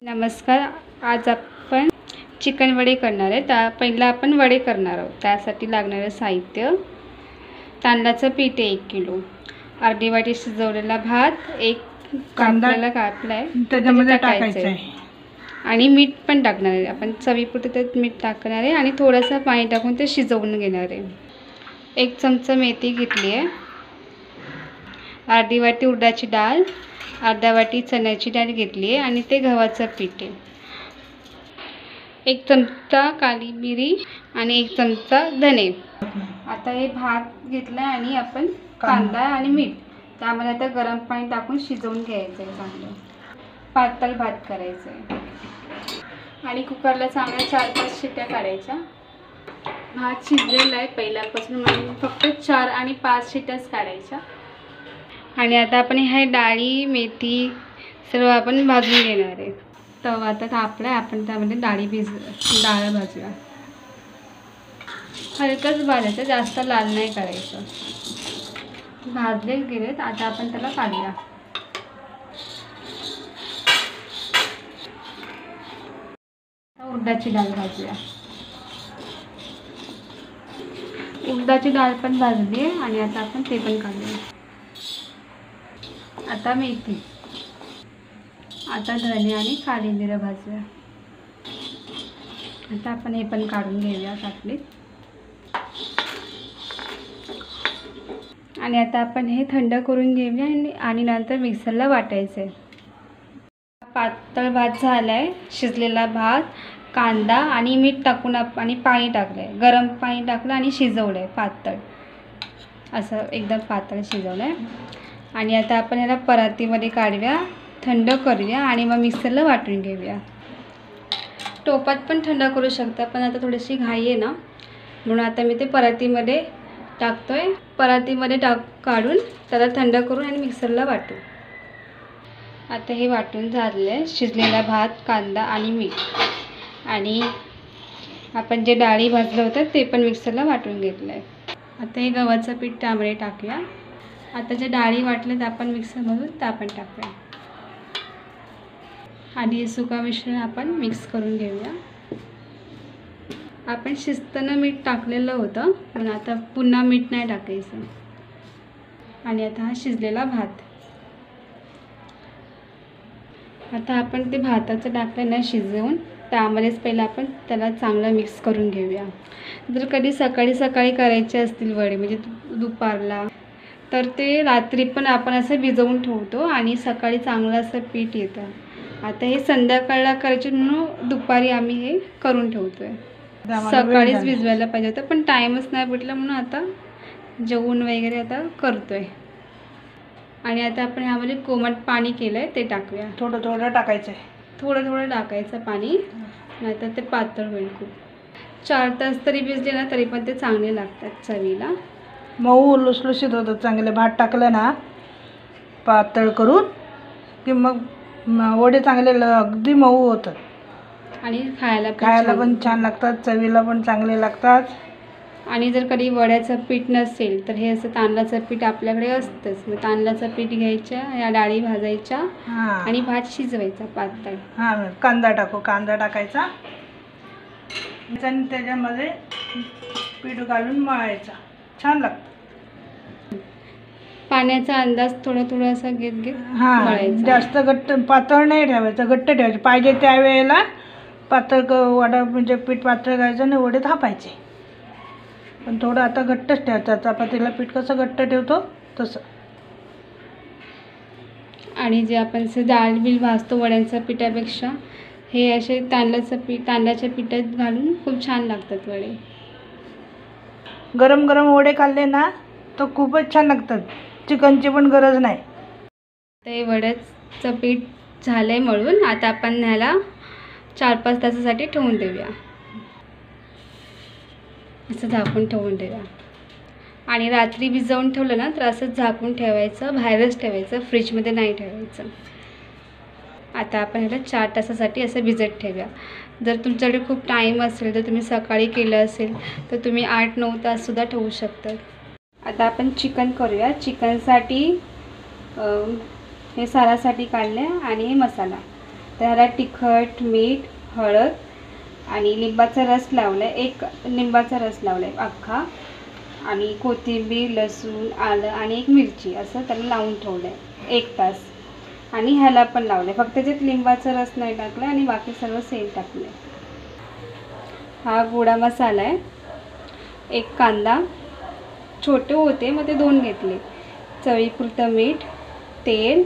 नमस्कार. आज आपण चिकन वडे करणार आहे. पहिला आपण वडे करणार आहोत. त्यासाठी लागणारे साहित्य: तांदळाचं पीठ 1 किलो, अर्धी वाटी शिजवलेला भात, एक कांदा कापला आहे त्याच्यामध्ये टाकायचं आहे आणि मीठ पण टाकणार आहे. आपण चवीपुरते त्यात मीठ टाकणार आहे आणि थोडंसं पाणी टाकून ते शिजवून घेणार आहे. 1 चमचा मेथी घेतली आहे, अर्धी वाटी उडदाची डाळ, अर्धा वाटी चण्याची डाळ घेतली आहे आणि ते गव्हाचं पीठ आहे. 1 चमचा काली मिरी आणि 1 चमचा धने. आता हे भात घेतला आणि आपण कांदा आणि मीठ त्यामध्ये आता गरम पाणी टाकून शिजवून घ्यायचं आहे. चांगलं पातळ भात करायचं आहे आणि कुकरला चांगल्या 4-5 शिट्ट्या काढायच्या. भात शिजलेला आहे पहिल्यापासून, म्हणून फक्त 4 आणि 5 शिट्ट्याच काढायच्या. आणि आता आपण हे डाळी मेथी सर्व आपण भाजून घेणार आहे. तवा आता तापला आहे, आपण त्यामध्ये डाळ भाजूया. हलकंच भाजायचं, जास्त लाल नाही करायचं. भाजले गेलेत, आता आपण त्याला काढूया. उडदाची डाळ भाजूया. उडदाची डाळ पण भाजली आहे आणि आता आपण ते पण काढूया. आता मेथी, आता धने आणि काळी मिरं भाजूया. आता आपण हे पण काढून घेऊया ताटलीत. आणि आता आपण हे थंड करून घेऊया आणि नंतर मिक्सरला वाटायचं आहे. पातळ भात झाला आहे. शिजलेला भात, कांदा आणि मीठ टाकून आणि पाणी टाकलं आहे, गरम पाणी टाकलं आणि शिजवलं आहे पातळ, असं एकदम पातळ शिजवलं आहे. आणि आता आपण ह्याला परातीमध्ये काढूया, थंड करूया आणि मग मिक्सरला वाटून घेऊया. टोपात पण थंड करू शकता, पण आता थोडीशी घाई आहे ना, म्हणून आता मी ते परातीमध्ये टाकतोय. परातीमध्ये काढून त्याला थंड करून आणि मिक्सरला वाटू. आता हे वाटून झालेलं आहे. शिजलेला भात, कांदा आणि मीठ आणि आपण जे डाळी भाजलं होतं ते पण मिक्सरला वाटून घेतलं आहे. आता हे गव्हाचं पीठ त्यामध्ये टाकूया. आता जे डाळी वाटलं ते आपण मिक्सरमधून त्या पण टाकूया आणि सुका मिश्रण आपण मिक्स करून घेऊया. आपण शिजताना मीठ टाकलेलं होतं, पण आता पुन्हा मीठ नाही टाकायचं. आणि आता हा शिजलेला भात, आता आपण ते भाताचं टाकलं ना शिजवून, त्यामध्येच पहिलं आपण त्याला चांगलं मिक्स करून घेऊया. जर कधी सकाळी करायचे असतील वडे, म्हणजे दुपारला, तर ते रात्री पण आपण असं भिजवून ठेवतो आणि सकाळी चांगलं असं पीठ येतं. आता हे संध्याकाळला करायचे म्हणून दुपारी आम्ही हे करून ठेवतो आहे. सकाळीच भिजवायला पाहिजे होतं, पण टाईमच नाही भेटला म्हणून आता जेवून वगैरे आता करतो आहे. आणि आता आपण ह्यामध्ये कोमट पाणी केलं आहे ते टाकूया. थोडं टाकायचं आहे, थोडं टाकायचं पाणी, नाहीतर ते पातळ होईल खूप. 4 तास तरी भिजले ना तरी पण ते चांगले लागतात चवीला. मऊ लुसलुशीत होतं चांगले. भात टाकलं ना पातळ करून की मग वडे चांगले अगदी मऊ होतात आणि खायला पण छान लागतात, चवीला पण चांगले लागतात. आणि जर कधी वड्याचं पीठ नसेल तर हे असं तांदळाचं पीठ आपल्याकडे असतंच. मग तांदळाचं पीठ घ्यायचं, या डाळी भाजायच्या आणि भात शिजवायचा पातळ. कांदा टाकायचा आणि त्याच्यामध्ये पीठ घालून मळायचा, छान लागतं. पाण्याचा अंदाज थोडं असं घेत मळायचं. जास्त घट्ट पातळ नाही ठेवायचं, घट्ट ठेवायचं. पाहिजे त्यावेळेला पातळ वडा म्हणजे पीठ पातळ करायचं आणि वडे थापायचे. पण थोडं आता घट्टच ठेवायचं. चपातीला पीठ कसं घट्ट ठेवतो तसं. आणि जे आपण डाळ बिल भाजतो वड्यांच्या पिठापेक्षा हे असे तांदळाच्या पिठात घालून खूप छान लागतात वडे. गरम वडे खाल्ले ना तर खूपच छान लागतात, चिकनची पण गरज नाही. ते वड्याचं पीठ झालं आहे मळून. आता आपण ह्याला 4-5 तासासाठी ठेवून देऊया, असं झाकून ठेवून देऊया. आणि रात्री भिजवून ठेवलं ना तर असंच झाकून ठेवायचं, बाहेरच ठेवायचं, फ्रीजमध्ये नाही ठेवायचं. आता आपण ह्याला 4 तासासाठी असं भिजत ठेवूया. जर तुमच्याकडे खूप टाईम असेल तर तुम्ही सकाळी केलं असेल तर तुम्ही 8-9 ताससुद्धा ठेवू शकता. आता आपण चिकन करूया. चिकनसाठी हे सारासाठी काढले आणि हे मसाला. तर ह्याला तिखट, मीठ, हळद आणि लिंबाचा रस लावलाय, एक लिंबाचा रस लावलाय अख्खा, आणि कोथिंबीर, लसूण, आलं आणि एक मिरची असं त्याला लावून ठेवलं आहे 1 तास. आणि ह्याला पण लावलं आहे, फक्त त्याच्यात लिंबाचा रस नाही टाकला आणि बाकी सर्व सेम टाकलं आहे. हा गोडा मसाला आहे. 1 कांदा, छोटे होते मग ते 2 घेतले, चवीपुरतं मीठ, तेल,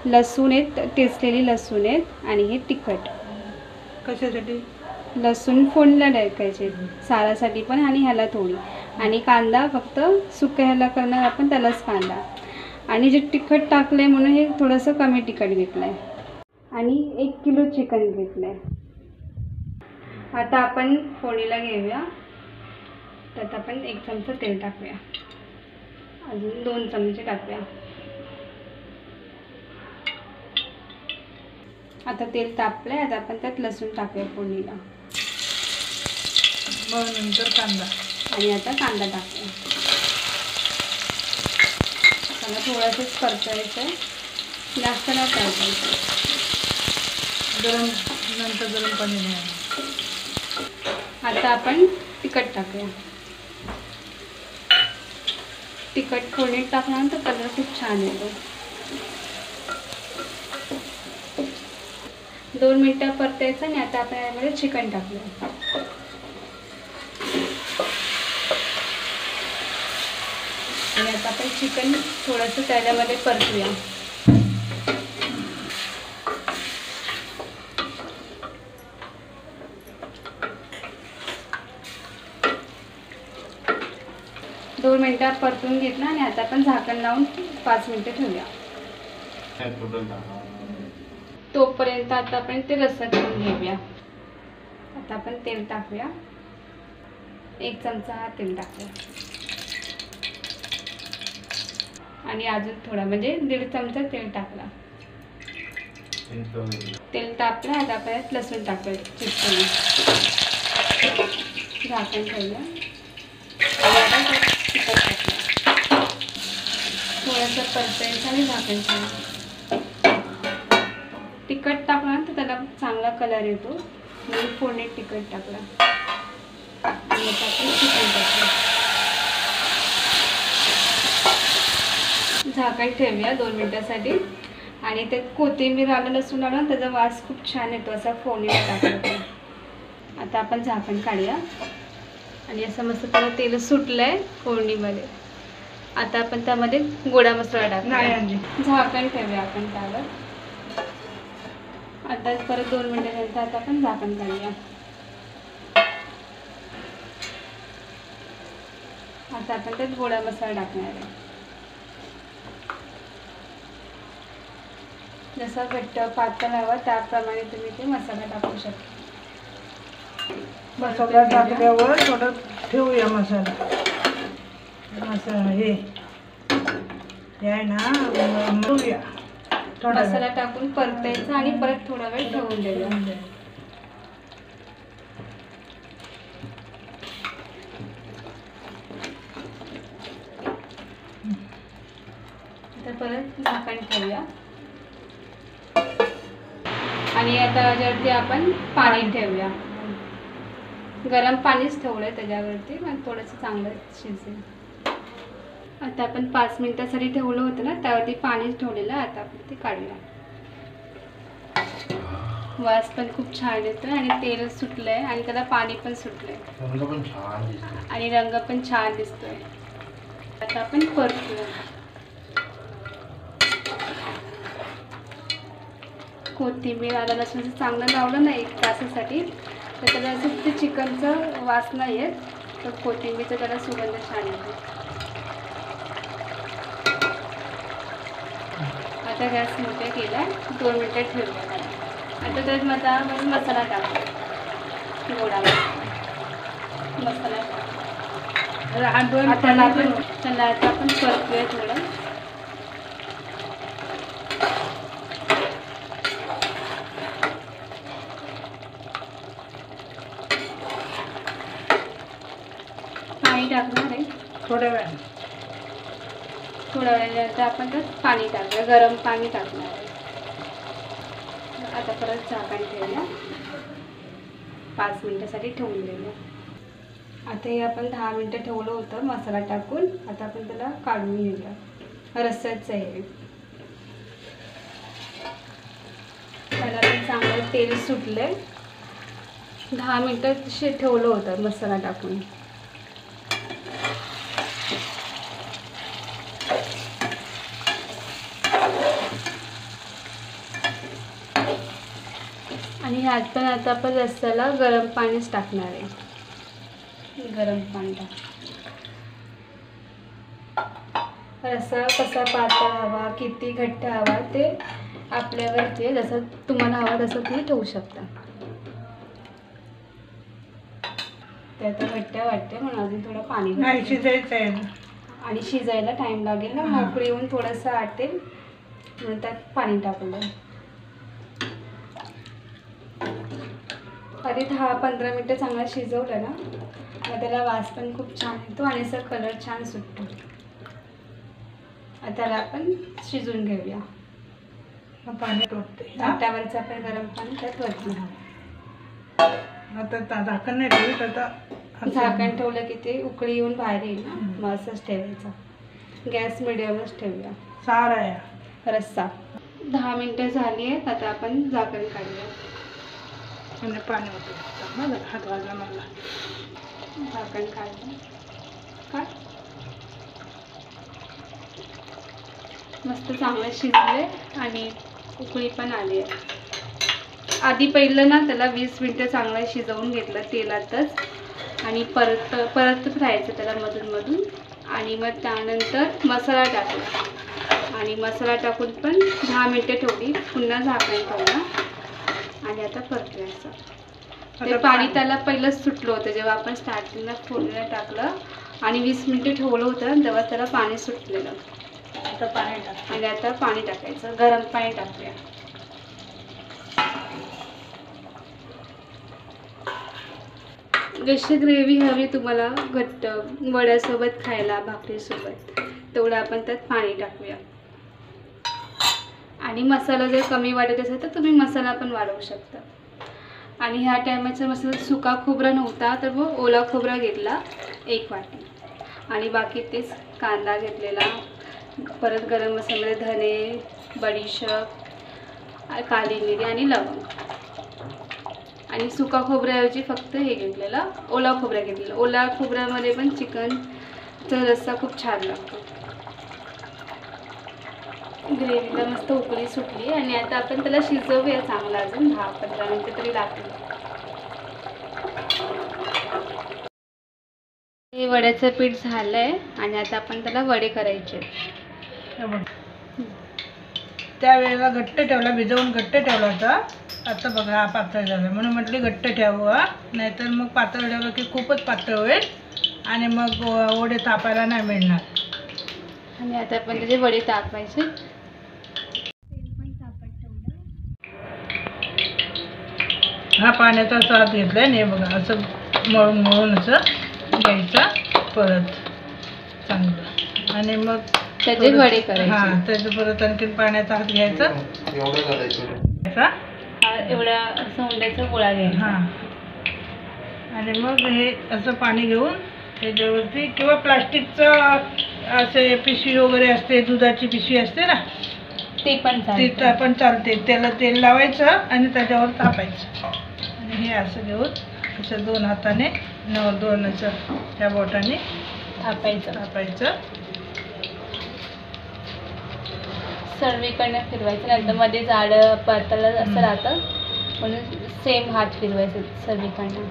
लसूण आहेत, टेचलेली लसूण आहेत आणि हे तिखट. कशासाठी? लसूण फोडलं टाकायचे सारासाठी पण आणि ह्याला थोडी, आणि कांदा फक्त सुक्या ह्याला करणार आपण त्यालाच कांदा. आणि जे तिखट टाकलं आहे म्हणून हे थोडंसं कमी तिखट घेतलं आहे. आणि 1 किलो चिकन घेतलं आहे. आता आपण फोडणीला घेऊया. त्यात आपण 1 चमचा तेल टाकूया, अजून 2 चमचे टाकूया. आता तेल तापलं आहे, आता आपण त्यात लसूण टाकूया फोडणीला, मग नंतर कांदा, आणि आता कांदा टाकूया. त्याला थोडंसंच परतायचं आहे, जास्त नाही परतायचं. नंतर गरम पाणी नाही. आता आपण तिखट टाकूया. तिखट फोडणीत टाकल्यानंतर कलर खूप छान येतो. 2 मिनटं परतायचं आणि आता आपण यामध्ये चिकन टाकूया. आणि आता आपण चिकन थोडंसं त्याच्यामध्ये परतूया. दोन मिनटं परतून घेतलं आणि आता आपण झाकण लावून 5 मिनटं ठेवूया. तोपर्यंत आता आपण ते रस्सा करून घेऊया. आता आपण तेल टाकूया. 1 चमचा हा तेल टाकूया आणि अजून थोडा म्हणजे 1.5 चमचा तेल टाकला. तेल तापलं. आता आपण लसूण टाकूया चिकन, झाकण ठेवूया आणि आता तिखट टाकूया. थोडंसं परतायचं आणि झाकण ठेवूया. तिखट टाकल्यानंतर त्याला चांगला कलर येतो म्हणून फोडणीत तिखट टाकला आणि आता आपण चिकन टाकूया. झाकण ठेवूया 2 मिनटासाठी. आणि ते कोथिंबीर, आलं, लसूण लावलं त्याचा वास खूप छान येतो असा फोडणीला टाकला. आता आपण झाकण काढूया आणि असं मस्त त्याला तेल सुटलं आहे फोडणीमध्ये. आता आपण त्यामध्ये गोडा मसाला टाकूया. झाकण ठेवूया आपण त्यावर. आता परत 2 मिनिटानंतर आता आपण झाकण काढूया. आता आपण त्यात गोडा मसाला टाकणार आहे. जसा घट्ट पातळ हवा त्याप्रमाणे तुम्ही ते मसाला टाकू शकता. मसाला टाकल्यावर थोडं ठेवूया. मसाला हे आहे ना, ठेवूया. मसाला टाकून परतायचा आणि परत थोडा वेळ ठेवून द्यायचा. आता परत झाकण ठेवूया आणि आता त्याच्यावरती आपण पाणी ठेवूया. गरम पाणीच ठेवलंय त्याच्यावरती, मग थोडंसं चांगलं शिजेल. आता आपण 5 मिनिटासाठी ठेवलं होतं ना, त्यावरती पाणीच ठेवलेलं. आता आपण ते काढूया. वास पण खूप छान येतोय आणि तेल सुटलंय आणि त्याला पाणी पण सुटलंय आणि रंग पण छान दिसतोय. आता आपण परतूया. कोथिंबीर, आलं, लसूण चांगलं लावलं ना 1 तासासाठी तर त्याला असं ते चिकनचं वास नाही येत, तर कोथिंबीरचा त्याला सुगंध छान येतो. आता गॅस मोठा केला, 2 मिनिटं ठेवूया. आता त्यात मसाला टाकू, गोडा मसाला टाकू. त्याला आता आपण परतूया थोडं. पाणी टाकणार आहे थोड्या वेळाने. थोड्या वेळानंतर आपण त्यात पाणी टाकूया, गरम पाणी टाकणार आहे. आता आता परत झाकण ठेवूया, 5 मिनिटासाठी ठेवून देऊया. आता हे आपण 10 मिनिटं ठेवलं होतं मसाला टाकून. आता आपण त्याला काढून घेऊया. रस्स्याचं आहे, त्याला पण चांगलं तेल सुटले. 10 मिनिटं ठेवलं होतं मसाला टाकून. आणि ह्यात पण आता आपण रस्स्याला गरम पाणीच टाकणार आहे. गरम पाणी टाक. रस्सा कसा पातळ हवा, किती घट्ट हवा ते आपल्यावरती आहे. जसं तुम्हाला हवा तसं तुम्ही ठेवू शकता. ते आता घट्ट वाटते म्हणून अजून थोडं पाणी नाही शिजायचं आहे आणि शिजायला टाईम लागेल ना. मोकळी येऊन थोडंसं आटेल म्हणून त्यात पाणी टाकलं. आधी 10-15 मिनटं चांगला शिजवलं ना, मग त्याला वास पण खूप छान येतो आणि असं कलर छान सुटतो. आता त्याला आपण शिजवून घेऊया. पाणी टोकते. ताटावरचं आपण गरम पाणी त्यात वरती. आता झाकण नाही ठेवत. आता झाकण ठेवलं की ते उकळी येऊन बाहेर येईल ना, मग असंच ठेवायचं. गॅस मिडियमच ठेवूया. सार आहे रस्सा 10 मिनिटं झाली आहेत. आता आपण झाकण काढूया. आणि पाणी होतं हात वाजला मला. झाकण काढलं का मस्त चांगलं शिजले आणि उकळी पण आली आहे. आधी पहिलं ना त्याला 20 मिनिटं चांगलं शिजवून घेतलं तेलातच आणि परत राहायचं त्याला मधून आणि मग त्यानंतर मसाला टाकला आणि मसाला टाकून पण 10 मिनिटं ठेवली. पुन्हा झाकण ठेवलं आणि आता परतूया. असं ते पाणी त्याला पहिलंच सुटलं होतं जेव्हा आपण स्टार्टिंगला फोडणीला टाकलं आणि 20 मिनिटं ठेवलं होतं तेव्हा त्याला पाणी सुटलेलं. आता पाणी टाक आणि आता पाणी टाकायचं. गरम पाणी टाकूया. जशी ग्रेव्ही हवी तुम्हाला घट्ट वड्यासोबत खायला, भाकरीसोबत, तेवढं आपण त्यात पाणी टाकूया. आणि मसाला जर कमी वाटत असेल तर तुम्ही मसाला पण वाढवू शकता. आणि ह्या टायमाचा मसाला सुका खोबरा नव्हता तर मग ओला खोबरा घेतला 1 वाटी आणि बाकी तेच कांदा घेतलेला. परत गरम मसाल्यामध्ये धने, बडीशेप, काली मिरी आणि लवंग. आणि सुका खोबऱ्याऐवजी फक्त हे घेतलेलं ओला खोबरा घेतलेला. ओला खोबऱ्यामध्ये पण चिकनचा रस्सा खूप छान लागतो. ग्रेव्हीला मस्त उकळी सुटली आणि आता आपण त्याला शिजवूया चांगलं. अजून 10-15 मिनिटं तरी लागतील. हे वड्याचं पीठ झालंय आणि आता आपण त्याला वडे करायचे. त्यावेळेला घट्ट ठेवला, भिजवून घट्ट ठेवला होता. आता बघा हा पातळ झाला म्हणून म्हटले घट्ट ठेवा, नाहीतर मग पातळ ठेवलं की खूपच पातळ होईल आणि मग वडे तापायला नाही मिळणार. आणि आता आपण त्याचे वडे तापायचे. हा पाण्याचा स्वाद घेतलाय नाही बघा. असं मळून असं घ्यायचं परत चांगलं आणि मग त्याचे वडे करायचे. हां त्याचं परत आणखीन पाण्याचा हात घ्यायचा. एवढा असं उंड्याचा गोळा घ्यायचा. हां आणि मग हे असं पाणी घेऊन त्याच्यावरती किंवा प्लास्टिकचं असे पिशवी वगैरे असते, दुधाची पिशवी असते ना, ते पण चालते. त्याला तेल लावायचं आणि त्याच्यावर तापायचं आणि हे असं घेऊन असं 2 हाताने 2 असं त्या बोटाने थापायचं. सर्वीकडनं फिरवायचं, नंतर मध्ये जाडं पातळ असं राहतं म्हणून सेम हात फिरवायचं सर्वीकडनं.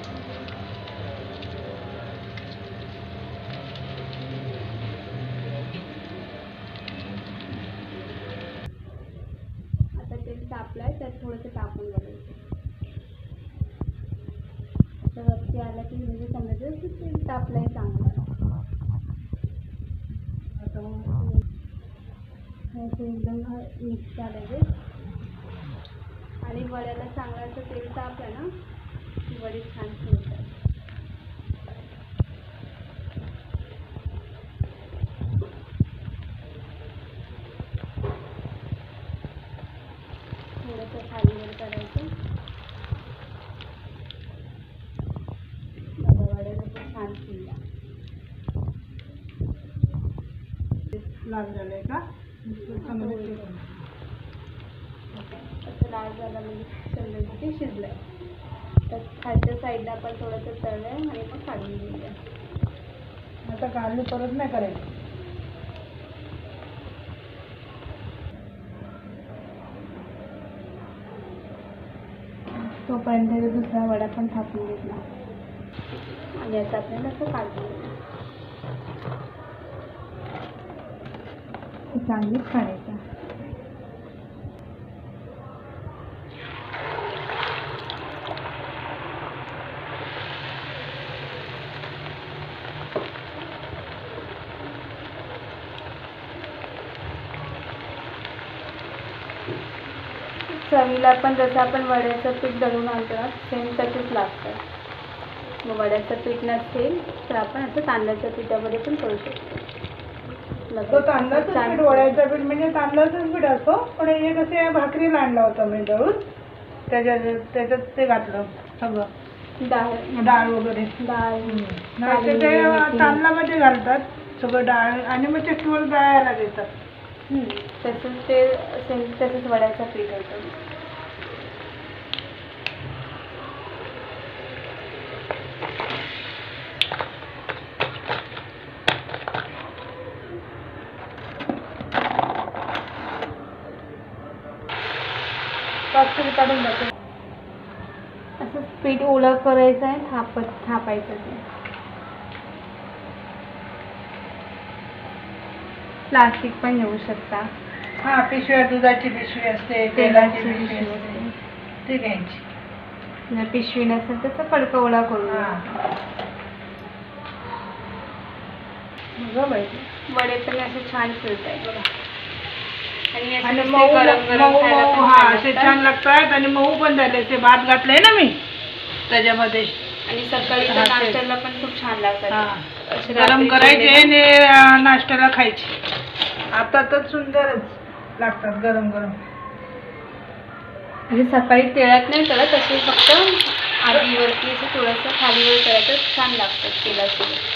आता तेल तापलंय त्यात थोडंसं टाकून बघायचं. आता वरती आलं की म्हणजे समजायचं की तेल तापलंय चांगलं. एकदम मिक्स करायचे आणि वड्याला चांगलं असं तेल तापलं ना की वडी छान फुलतात. थोडंसं खालीवर करायचं. लाल झालंय का चांगलं ते करू. असं लाल झाला म्हणजे समजायचं की शिजलंय. तर खालच्या साईडला आपण थोडंसं तळलंय आणि मग काढून घेऊया. आता काढली परत नाही करायची. तोपर्यंत दुसरा वडा पण थापून घेतला आणि याचा आपल्याला असं काढून घेऊया. चांगलीच काढायचं. चवीला पण जसं आपण वड्याचं पीठ दळून आणतो ना सेम तसंच लागतं. मग वड्याचं पीठ नसेल तर आपण असं तांदळाच्या पिठामध्ये पण करू शकतो. तो तांदळाचं पीठ वड्याचं पीठ म्हणजे तांदळाचंच पीठ असतो, पण हे कसे भाकरीला आणलं होतं मी दळून, त्याच्यात ते घातलं सगळं डाळ वगैरे. नाही ते तांदळामध्ये घालतात सगळं डाळ आणि मग ते टोल दळायला देतात. तसंच ते सेम तसंच वड्याचं पीठ होतं. पातळ काढून जाते. असं पीठ ओलं करायचं आहे, थापायचं ते. प्लास्टिक पण घेऊ शकता. हा पिशव्या, दुधाची पिशवी असते, तेलाची पिशवी असते, ते घ्यायची. जर पिशवी नसेल तर कडका ओला करून वडे पण असे छान फिरत आहे बघा. आणि मऊ असे छान लागतात आणि मऊ पण झाले. ते भात घातलंय ना मी त्याच्यामध्ये आणि सकाळी नाश्त्याला पण खूप छान लागतात. गरम करायचे आणि नाश्त्याला खायचे. आता तर सुंदरच लागतात गरम गरम. म्हणजे सकाळी तेलात नाही तळत, असे फक्त आधीवरती असं थोडंसं खालीवर तळायचं, छान लागतात तेलासोबत.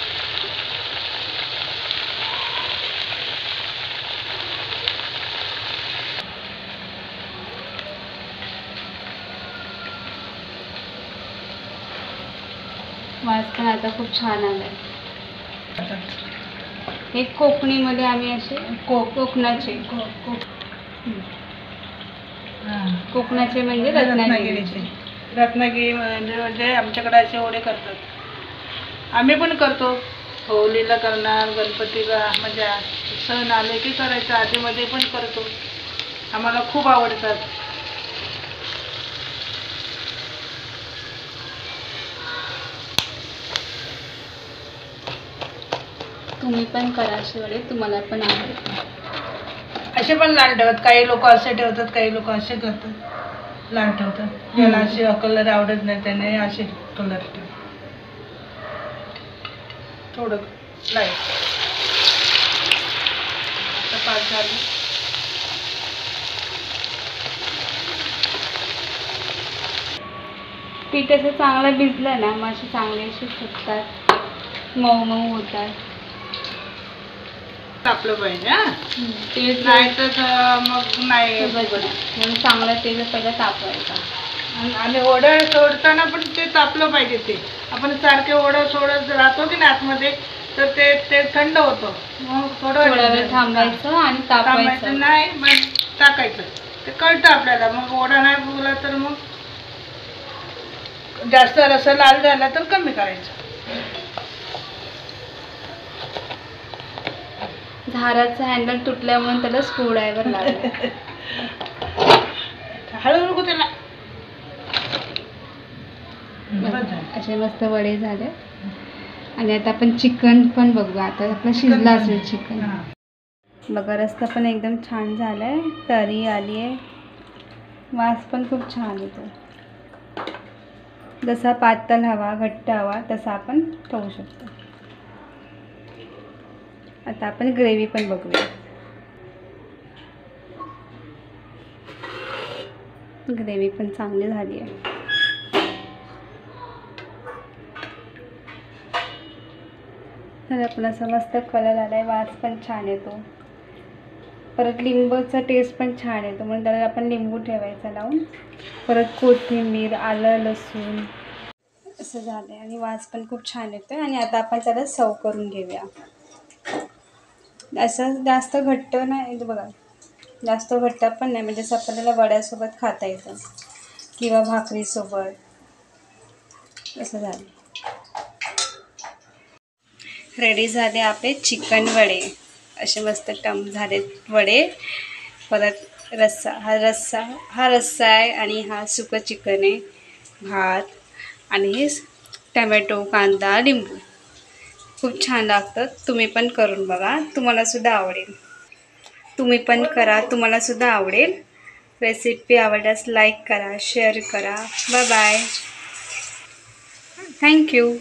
वास पण आता खूप छान आलाय. हे कोकणीमध्ये आम्ही असे कोकणाचे कोकणाचे म्हणजे रत्नागिरी म्हणजे आमच्याकडे असे वडे करतात. आम्ही पण करतो, होळीला करणार, गणपतीला म्हणजे सण आले की करायचं. आधीमध्ये पण करतो, आम्हाला खूप आवडतात. तुम्ही पण करा असे वडे, तुम्हाला पण आवडतात. असे पण लाल ठेवतात, काही लोक असे ठेवतात, काही लोक असे करतात, लाल ठेवतात. ज्याला असे कलर आवडत नाही त्याने असे कलर ठेव, थोडं लाईट. आता 5 झाले. पीठ असं चांगलं भिजलं ना मग असे चांगले असे फुगतात, मऊ मऊ होतात. तापलं पाहिजे हा, तेल नाही तर मग नाही. म्हणून चांगलं तेल पहिलं तापवायचं. आणि वडं सोडताना पण ते तापलं पाहिजे. ते आपण सारखे वडं सोडत राहतो की नाही आतमध्ये, तर ते थंड होतं. मग थोडा वेळ थांबायचं आणि तापवायचं नाही, मग टाकायचं. ते कळतं आपल्याला. मग वडा नाही फुगला तर मग जास्त रस्सा लाल झाला तर कमी करायचं. झाराचं हँडल तुटल्यामुळे त्याला स्क्रूड्रायव्हर लागला. हळू नको त्याला. असे मस्त वडे झाले. आणि आता आपण चिकन पण बघू. आता आपलं शिजलं असेल चिकन बघा. रस्सा पण एकदम छान झालाय, तरी आली आहे, वास पण खूप छान येतो. जसा पातळ हवा, घट्ट हवा तसा आपण ठेवू शकतो. आता आपण ग्रेव्ही पण बघूया. ग्रेव्ही पण चांगली झाली आहे. तर आपण असं मस्त कलर आलाय, वास पण छान येतो. परत लिंबूचा टेस्ट पण छान येतो म्हणून त्याला आपण लिंबू ठेवायचा लावून. परत कोथिंबीर, आलं, लसूण असं झालं आणि वास पण खूप छान येतो. आणि आता आपण त्याला सर्व करून घेऊया. असं जास्त घट्ट नाही बघा, जास्त घट्ट पण नाही, म्हणजे असं आपल्याला वड्यासोबत खाता येतं किंवा भाकरीसोबत. असं झालं. रेडी झाले आपले चिकन वडे. असे मस्त टम झाले वडे. परत हा रस्सा आहे आणि हा सुकं चिकन आहे, भात आणि हे टमॅटो, कांदा, लिंबू. खूप छान लागतं. तुम्ही पण करून बघा, तुम्हालासुद्धा आवडेल. तुम्ही पण करा, तुम्हालासुद्धा आवडेल. रेसिपी आवडल्यास लाईक करा, शेअर करा. Bye bye. थँक्यू.